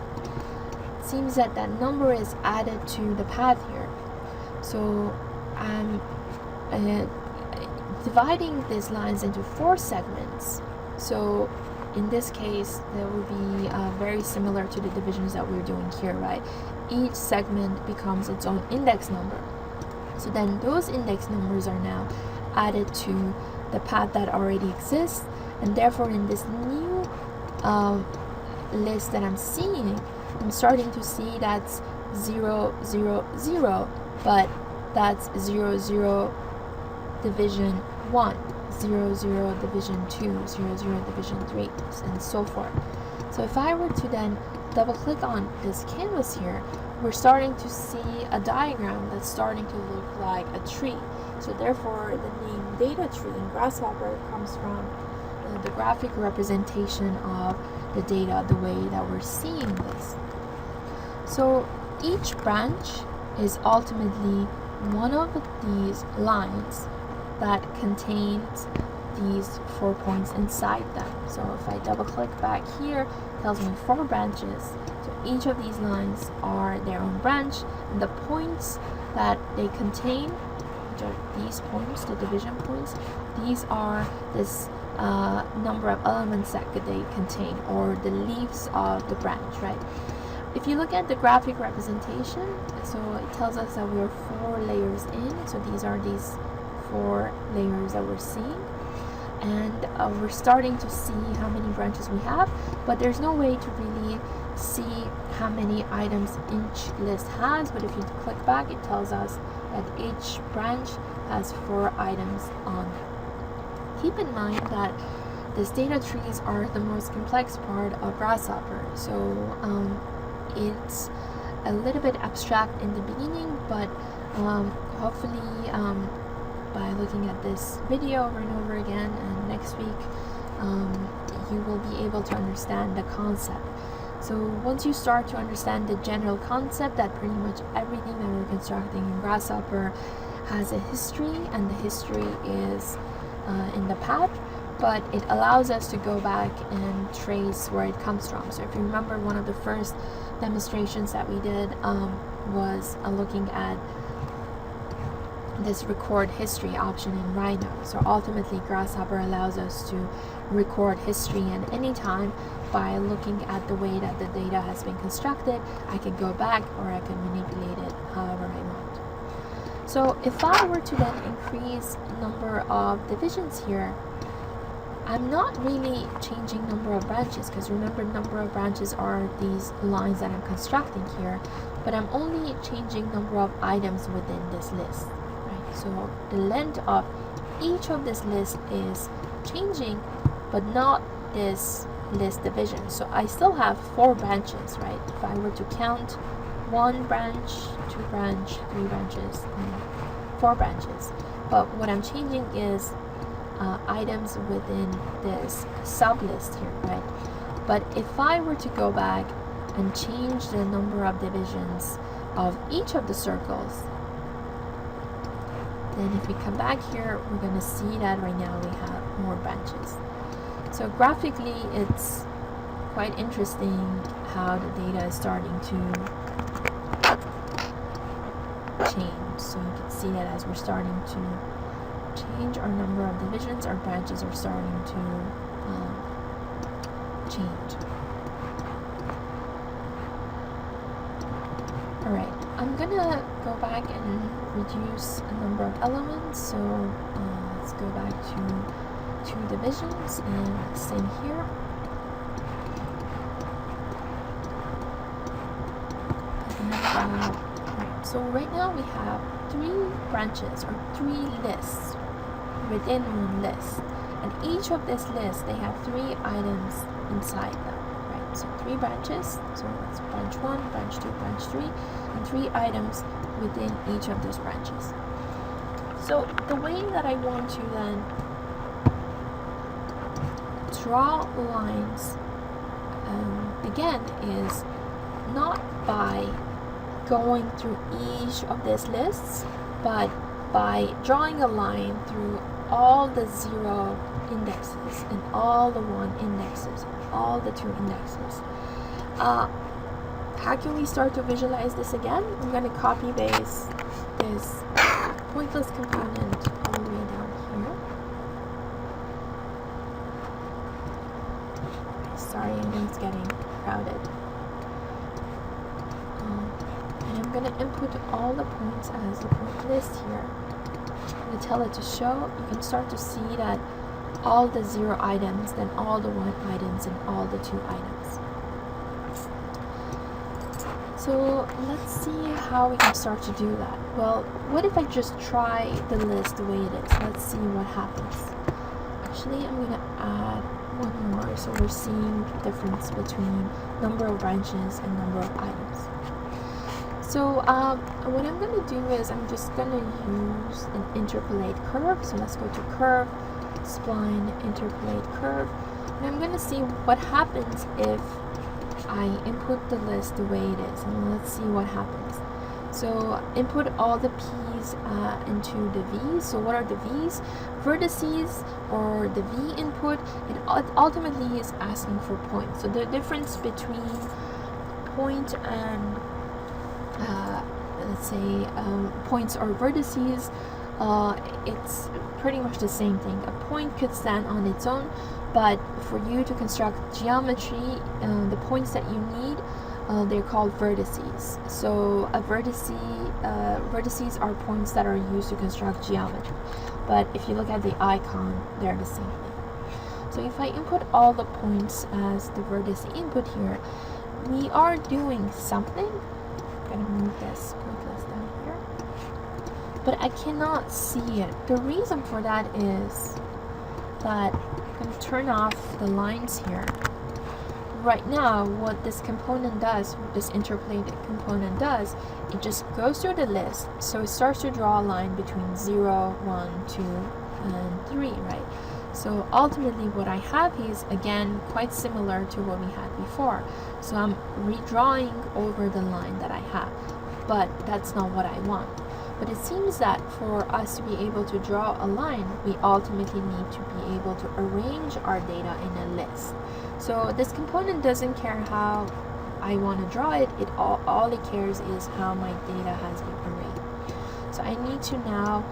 it seems that that number is added to the path here. So I'm dividing these lines into 4 segments. So in this case, that would be very similar to the divisions that we're doing here, right? Each segment becomes its own index number. So then those index numbers are now added to the path that already exists, and therefore in this new list that I'm seeing, I'm starting to see that's 0, 0, 0, but that's 0, 0, division 1, 0, 0, division 2, 0, 0, division 3, and so forth. So if I were to then double click on this canvas here, we're starting to see a diagram that's starting to look like a tree. So therefore the name data tree in Grasshopper comes from the graphic representation of the data, the way that we're seeing this. So each branch is ultimately one of these lines that contains these 4 points inside them. So if I double click back here, it tells me 4 branches. So each of these lines are their own branch, and the points that they contain, which are these points, the division points, these are this number of elements that they contain, or the leaves of the branch, right? If you look at the graphic representation, so it tells us that we're 4 layers in. So these are these 4 layers that we're seeing, and we're starting to see how many branches we have, but there's no way to really see how many items each list has. But if you click back, it tells us that each branch has 4 items on it. Keep in mind that these data trees are the most complex part of Grasshopper, so it's a little bit abstract in the beginning, but hopefully by looking at this video over and over again, and next week you will be able to understand the concept. So once you start to understand the general concept that pretty much everything that we're constructing in Grasshopper has a history, and the history is in the path, but it allows us to go back and trace where it comes from. So if you remember, one of the first demonstrations that we did was looking at this record history option in Rhino. So ultimately Grasshopper allows us to record history at any time by looking at the way that the data has been constructed. I can go back, or I can manipulate it however I want. So if I were to then increase number of divisions here, I'm not really changing number of branches, because remember, number of branches are these lines that I'm constructing here, but I'm only changing number of items within this list, right? So the length of each of this list is changing, but not this list division. So I still have 4 branches, right? If I were to count 1 branch, 2 branch, 3 branches, and 4 branches, but what I'm changing is items within this sub list here, right? But if I were to go back and change the number of divisions of each of the circles, then if we come back here, we're going to see that right now we have more branches. So graphically, it's quite interesting how the data is starting to change. So you can see that as we're starting to change our number of divisions, our branches are starting to change. Alright, I'm gonna go back and reduce a number of elements. So let's go back to 2 divisions, and same here. And, so right now we have 3 branches, or 3 lists within one list, and each of this list, they have 3 items inside them, right? So 3 branches, so that's branch 1, branch 2, branch 3, and 3 items within each of those branches. So the way that I want to then draw lines again is not by going through each of these lists, but by drawing a line through all the 0 indexes, and all the 1 indexes, and all the 2 indexes. How can we start to visualize this again? I'm going to copy paste this pointless component all the way down here. Sorry, I know it's getting crowded. And I'm going to input all the points as a point list here. I'm going to tell it to show. You can start to see that all the 0 items, then all the 1 items, and all the 2 items. So let's see how we can start to do that. Well, what if I just try the list the way it is? Let's see what happens. Actually, I'm gonna add one more so we're seeing the difference between number of branches and number of items. So what I'm gonna do is I'm just gonna use an interpolate curve. So let's go to curve, spline, interpolate curve, and I'm gonna see what happens if I input the list the way it is, and let's see what happens. So input all the P's into the V's. So what are the V's? Vertices, or the V input, it ultimately is asking for points. So the difference between point and let's say points or vertices, it's pretty much the same thing. A point could stand on its own, but for you to construct geometry, the points that you need, they're called vertices. So a vertices are points that are used to construct geometry. But if you look at the icon, they're the same thing. So if I input all the points as the vertex input here, we are doing something. I'm gonna move this point list down here, but I cannot see it. The reason for that is that I'm going to turn off the lines here. Right now, what this component does, what this interpolated component does, it just goes through the list. So it starts to draw a line between 0, 1, 2, and 3, right? So ultimately what I have is, again, quite similar to what we had before. So I'm redrawing over the line that I have, but that's not what I want. But it seems that for us to be able to draw a line, we ultimately need to be able to arrange our data in a list. So this component doesn't care how I want to draw it, all it cares is how my data has been arranged. So I need to now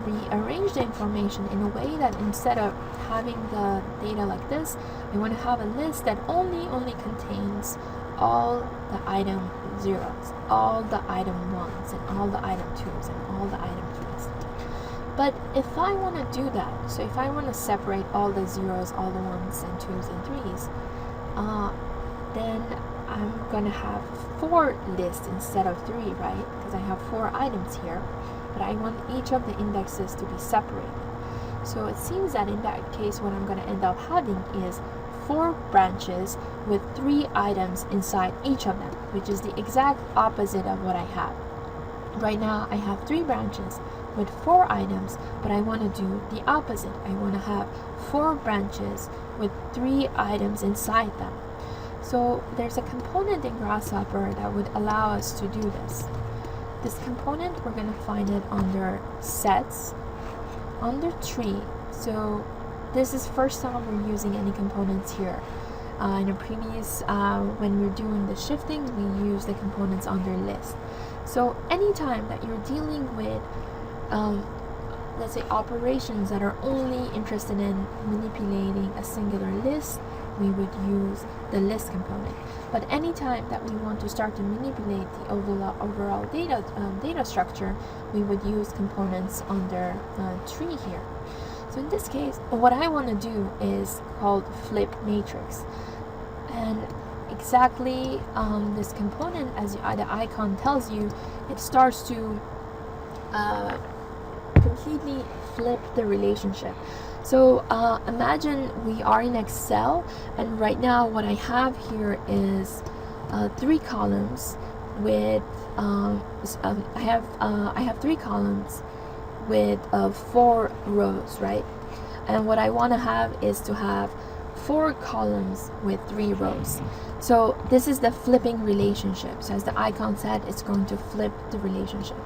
rearrange the information in a way that instead of having the data like this, I want to have a list that only contains all the item zeros, all the item ones, and all the item twos, and all the item threes. But if I want to do that, so if I want to separate all the zeros, all the ones and twos and threes, then I'm going to have 4 lists instead of 3, right? Because I have 4 items here, but I want each of the indexes to be separated. So it seems that in that case, what I'm going to end up having is 4 branches with 3 items inside each of them, which is the exact opposite of what I have. Right now, I have 3 branches with 4 items, but I want to do the opposite. I want to have 4 branches with 3 items inside them. So there's a component in Grasshopper that would allow us to do this. This component, we're going to find it under Sets, under Tree. So this is first time we're using any components here. In a previous, when we're doing the shifting, we use the components under List. So anytime that you're dealing with, let's say, operations that are only interested in manipulating a singular list, we would use the list component. But anytime that we want to start to manipulate the overall data structure, we would use components under Tree here. So in this case, what I want to do is called flip matrix. And exactly this component, as the icon tells you, it starts to completely flip the relationship. So imagine we are in Excel, and right now what I have here is 3 columns with I have 3 columns with 4 rows, right? And what I want to have is to have 4 columns with 3 rows. So this is the flipping relationship. So as the icon said, it's going to flip the relationship.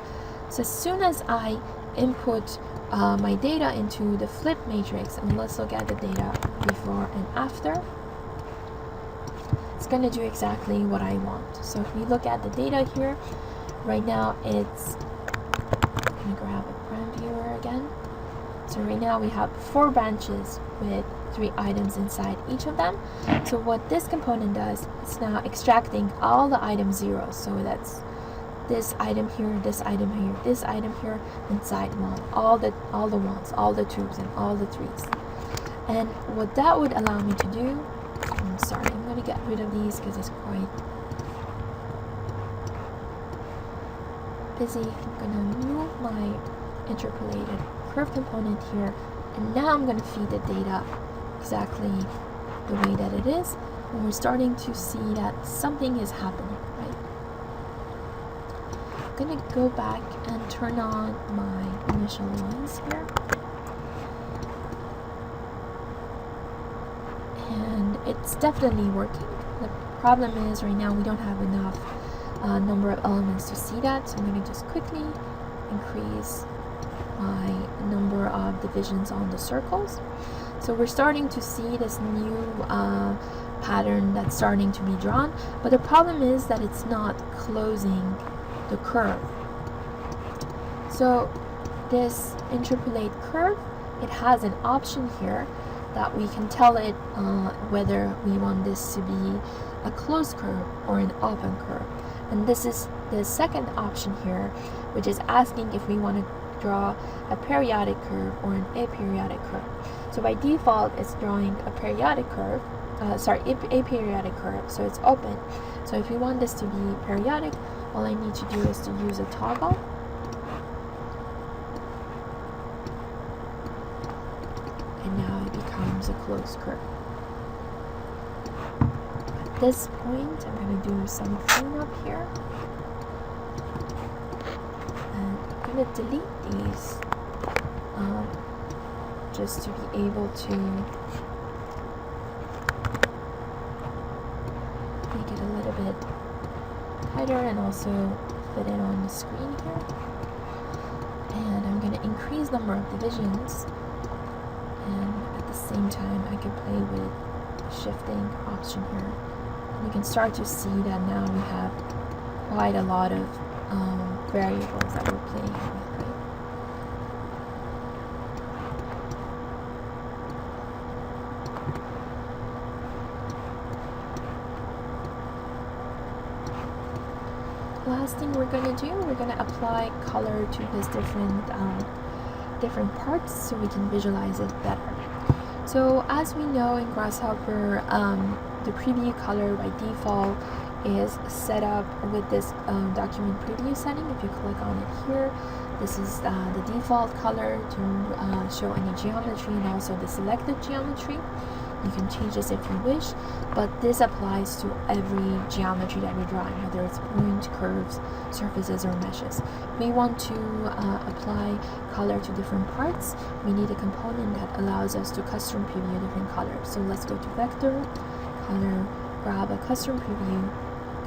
So as soon as I input my data into the flip matrix, and let's look at the data before and after, it's going to do exactly what I want. So if we look at the data here, right now it's, let me grab a brand viewer again. So right now we have 4 branches with 3 items inside each of them. So what this component does, it's now extracting all the item zeros. So that's this item here, this item here, this item here, inside one, all the ones, all the twos, and all the threes. And what that would allow me to do, I'm sorry, I'm going to get rid of these because it's quite busy, I'm gonna move my interpolated curve component here, and now I'm gonna feed the data exactly the way that it is, and we're starting to see that something is happening, right? I'm gonna go back and turn on my initial lines here. And it's definitely working. The problem is right now we don't have enough number of elements to see that, so I'm going to just quickly increase my number of divisions on the circles. So we're starting to see this new pattern that's starting to be drawn, but the problem is that it's not closing the curve. So this interpolate curve, it has an option here that we can tell it whether we want this to be a closed curve or an open curve. And this is the second option here, which is asking if we want to draw a periodic curve or an aperiodic curve. So by default, it's drawing a periodic curve, aperiodic curve, so it's open. So if we want this to be periodic, all I need to do is to use a toggle. And now it becomes a closed curve. At this point, I'm going to do some cleanup here. And I'm going to delete these just to be able to make it a little bit tighter and also fit it on the screen here. And I'm going to increase the number of divisions. And at the same time, I can play with the shifting option here. And you can start to see that now we have quite a lot of variables that we're playing with, right? Last thing we're going to do, we're going to apply color to this different parts so we can visualize it better. So as we know in Grasshopper, the preview color by default is set up with this document preview setting. If you click on it here, this is the default color to show any geometry and also the selected geometry. You can change this if you wish, but this applies to every geometry that you're drawing, whether it's point, curves, surfaces, or meshes. We want to apply color to different parts. We need a component that allows us to custom preview different colors. So let's go to Vector, Color, grab a custom preview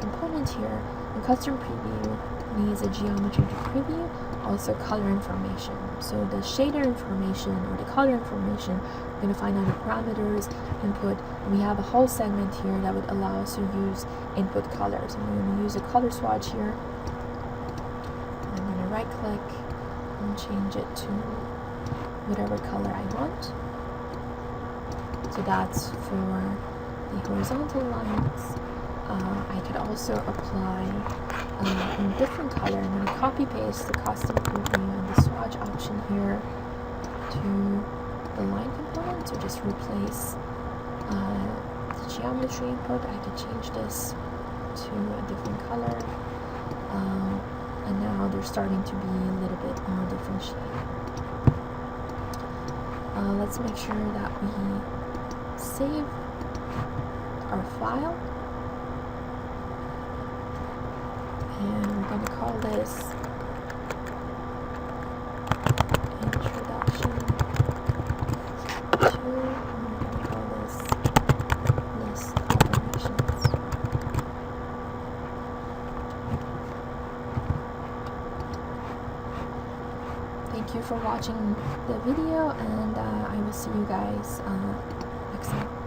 component here, and custom preview needs a geometry to preview, also color information. So the shader information or the color information, we're going to find out the parameters, input, and we have a whole segment here that would allow us to use input colors. And we're going to use a color swatch here. And I'm going to right click and change it to whatever color I want. So that's for the horizontal lines. I could also apply a different color. I'm going to copy paste the custom preview and the swatch option here to the line component. So just replace the geometry input. I could change this to a different color. And now they're starting to be a little bit more differentiated. Let's make sure that we save our file. And we're going to call this introduction to, and we're going to call this list operations. Thank you for watching the video, and I will see you guys next time.